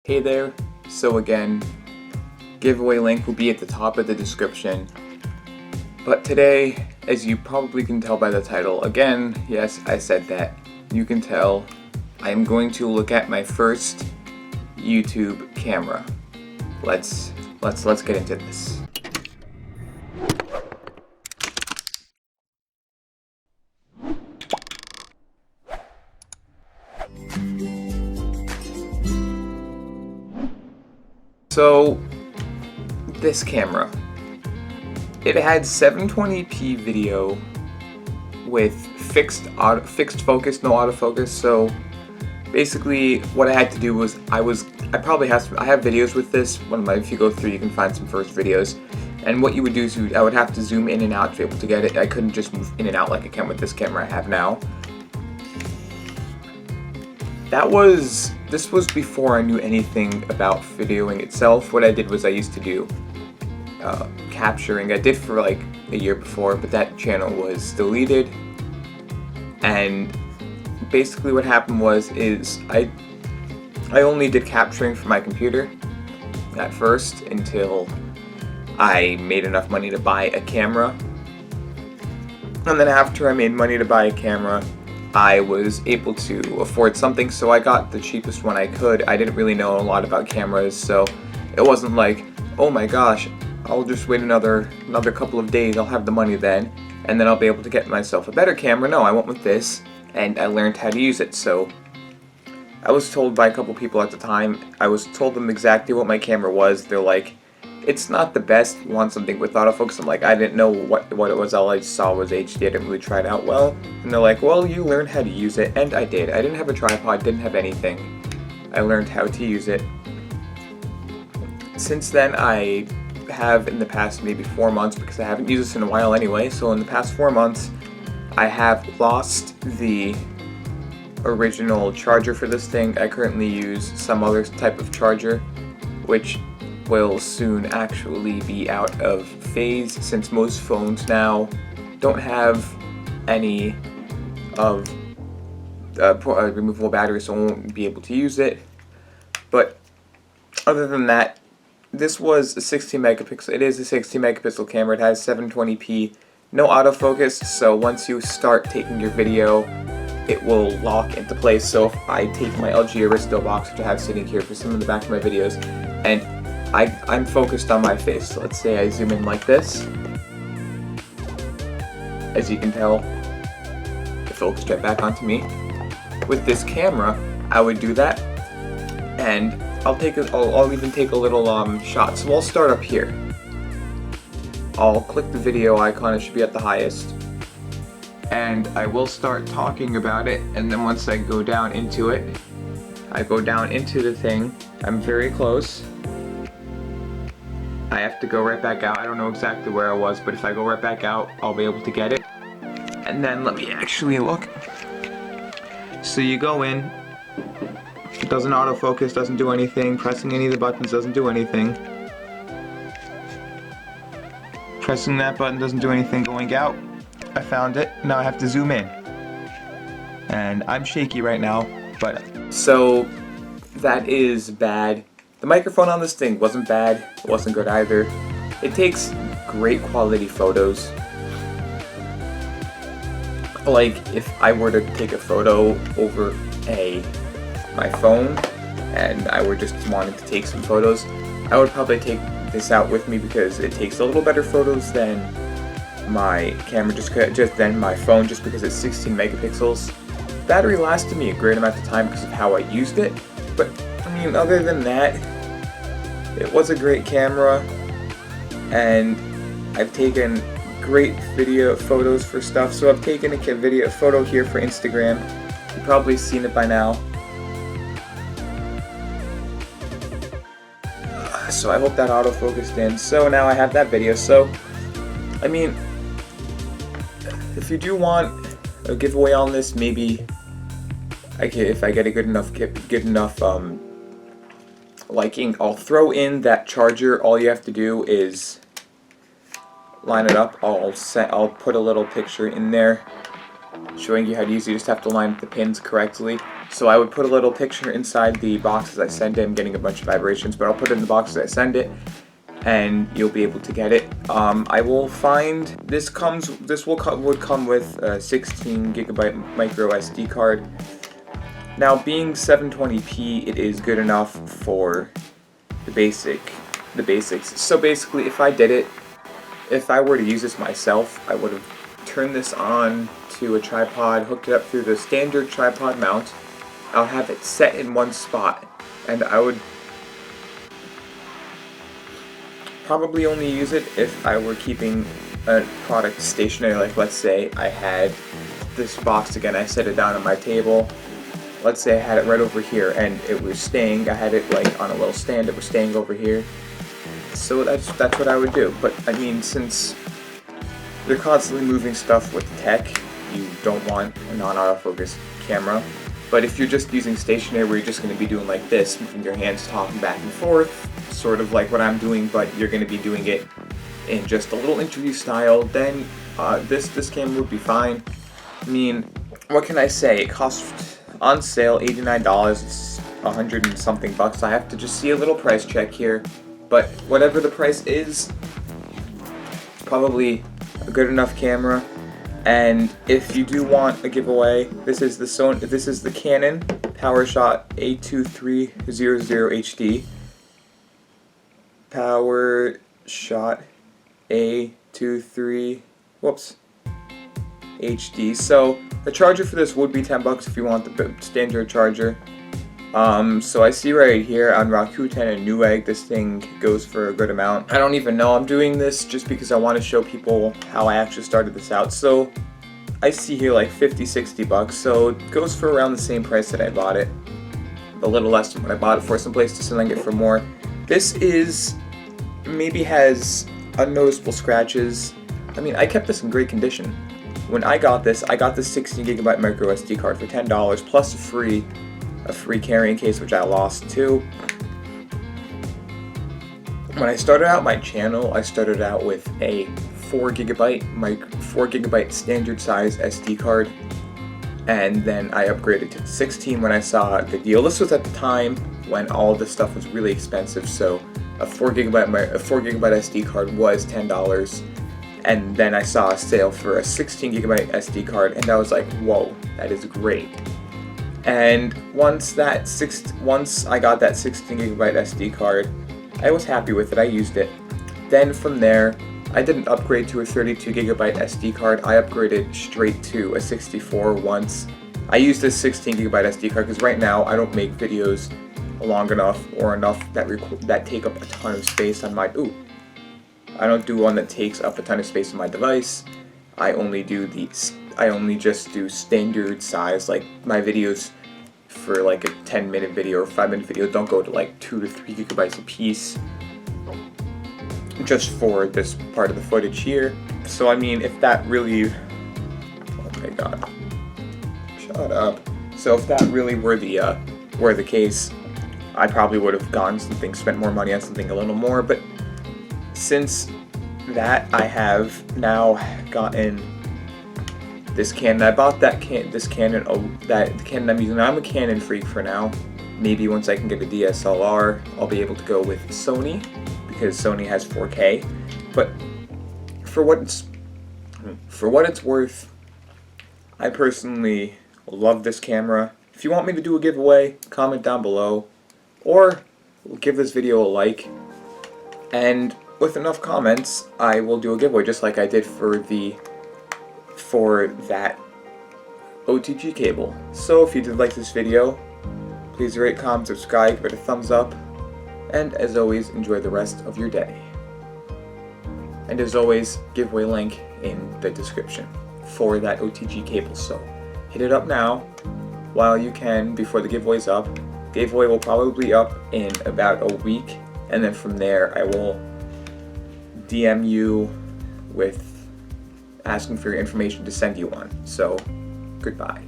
Hey there, so again, giveaway link will be at the top of the description. But today, as you probably can tell by the title, again, yes, I said that, you can tell, I am going to look at my first YouTube camera. Let's get into this. So, this camera, it had 720p video with fixed focus, no autofocus. So basically, what I had to do was I have videos with this. If you go through, you can find some first videos. And what you would do is I would have to zoom in and out to be able to get it. I couldn't just move in and out like I can with this camera I have now. This was before I knew anything about videoing itself. What I did was I used to do capturing. I did for like a year before, but that channel was deleted. And basically what happened is I only did capturing for my computer at first until I made enough money to buy a camera. And then after I made money to buy a camera, I was able to afford something, so I got the cheapest one I could. I didn't really know a lot about cameras, so it wasn't like, oh my gosh, I'll just wait another couple of days, I'll have the money then, and then I'll be able to get myself a better camera. No, I went with this, and I learned how to use it. So I was told by a couple people at the time, I was told them exactly what my camera was. They're like, it's not the best, you want something with autofocus. I'm like, I didn't know what it was, all I saw was HD, I didn't really try it out well. And they're like, well, you learned how to use it, and I did. I didn't have a tripod, didn't have anything. I learned how to use it. Since then, I have in the past maybe 4 months, because I haven't used this in a while anyway, so in the past 4 months, I have lost the original charger for this thing. I currently use some other type of charger, which will soon actually be out of phase, since most phones now don't have any of removable batteries, so I won't be able to use it. But other than that, this was a 16 megapixel. It is a 16 megapixel camera. It has 720p, no autofocus, so once you start taking your video, it will lock into place. So if I take my LG Aristo box, which I have sitting here for some of the back of my videos, and I'm focused on my face. So let's say I zoom in like this. As you can tell, it focused right back onto me. With this camera, I would do that, and I'll even take a little shot. So I'll start up here. I'll click the video icon, it should be at the highest, and I will start talking about it. And then once I go down into it, I go down into the thing. I'm very close. I have to go right back out. I don't know exactly where I was, but if I go right back out, I'll be able to get it. And then let me actually look. So you go in, it doesn't autofocus, doesn't do anything. Pressing any of the buttons doesn't do anything. Pressing that button doesn't do anything. Going out, I found it. Now I have to zoom in. And I'm shaky right now, but so that is bad. The microphone on this thing wasn't bad, it wasn't good either. It takes great quality photos. Like, if I were to take a photo over my phone, and I were just wanting to take some photos, I would probably take this out with me, because it takes a little better photos than my camera, just than my phone, just because it's 16 megapixels. Battery lasted me a great amount of time because of how I used it, but I mean, other than that, it was a great camera, and I've taken great video photos for stuff. So I've taken a photo here for Instagram. You've probably seen it by now. So I hope that autofocused in. So now I have that video. So, I mean, if you do want a giveaway on this, maybe if I get a good enough liking, I'll throw in that charger. All you have to do is line it up. I'll put a little picture in there showing you how to use it. You just have to line up the pins correctly. So I would put a little picture inside the box as I send it. I'm getting a bunch of vibrations, but I'll put it in the box as I send it, and you'll be able to get it. I will find this would come with a 16 gigabyte micro SD card. Now, being 720p, it is good enough for the basics. So basically, if I were to use this myself, I would have turned this on to a tripod, hooked it up through the standard tripod mount. I'll have it set in one spot, and I would probably only use it if I were keeping a product stationary. Like, let's say I had this box again, I set it down on my table. Let's say I had it right over here and it was staying, I had it like on a little stand, it was staying over here. So that's what I would do. But I mean, since they're constantly moving stuff with tech, you don't want a non-autofocus camera. But if you're just using stationary, where you're just going to be doing like this, moving your hands, talking back and forth, sort of like what I'm doing, but you're going to be doing it in just a little interview style, then this camera would be fine. I mean, what can I say? It cost on sale $89. It's 100 and something bucks. I have to just see a little price check here, but whatever the price is, probably a good enough camera. And if you do want a giveaway, this is the Canon PowerShot A2300 HD. PowerShot A23 HD. So the charger for this would be 10 bucks if you want the standard charger. So I see right here on Rakuten and Newegg, this thing goes for a good amount. I don't even know. I'm doing this just because I want to show people how I actually started this out. So I see here like 50-60 bucks. So it goes for around the same price that I bought it. A little less than what I bought it for. Some places to selling it for more. This maybe has unnoticeable scratches. I mean, I kept this in great condition. When I got this 16 gigabyte micro SD card for $10 plus a free carrying case, which I lost too. When I started out my channel, I started out with a 4 gigabyte standard size SD card, and then I upgraded to 16 when I saw the deal. This was at the time when all this stuff was really expensive, so a 4 gigabyte SD card was $10, and then I saw a sale for a 16 gigabyte SD card, and I was like, whoa, that is great. And once I got that 16 gigabyte SD card, I was happy with it. I used it. Then from there, I didn't upgrade to a 32 gigabyte SD card. I upgraded straight to a 64 once. I used this 16 gigabyte SD card because right now I don't make videos long enough or enough that take up a ton of space on my. I don't do one that takes up a ton of space on my device. I only just do standard size. Like, my videos for like a 10-minute video or 5-minute video don't go to like 2 to 3 gigabytes a piece, just for this part of the footage here. So I mean, if that really, oh my god, shut up. So if that really were the case, I probably would have spent more money on something a little more. But since that, I have now gotten this Canon. I bought the Canon I'm using. I'm a Canon freak for now. Maybe once I can get a DSLR, I'll be able to go with Sony, because Sony has 4K. But for what it's worth, I personally love this camera. If you want me to do a giveaway, comment down below, or give this video a like. And with enough comments, I will do a giveaway, just like I did for that OTG cable. So if you did like this video, please rate, comment, subscribe, give it a thumbs up, and as always, enjoy the rest of your day. And as always, giveaway link in the description for that OTG cable, so hit it up now while you can before the giveaway's up. Giveaway will probably be up in about a week, and then from there I will DM you with asking for your information to send you one. So, goodbye.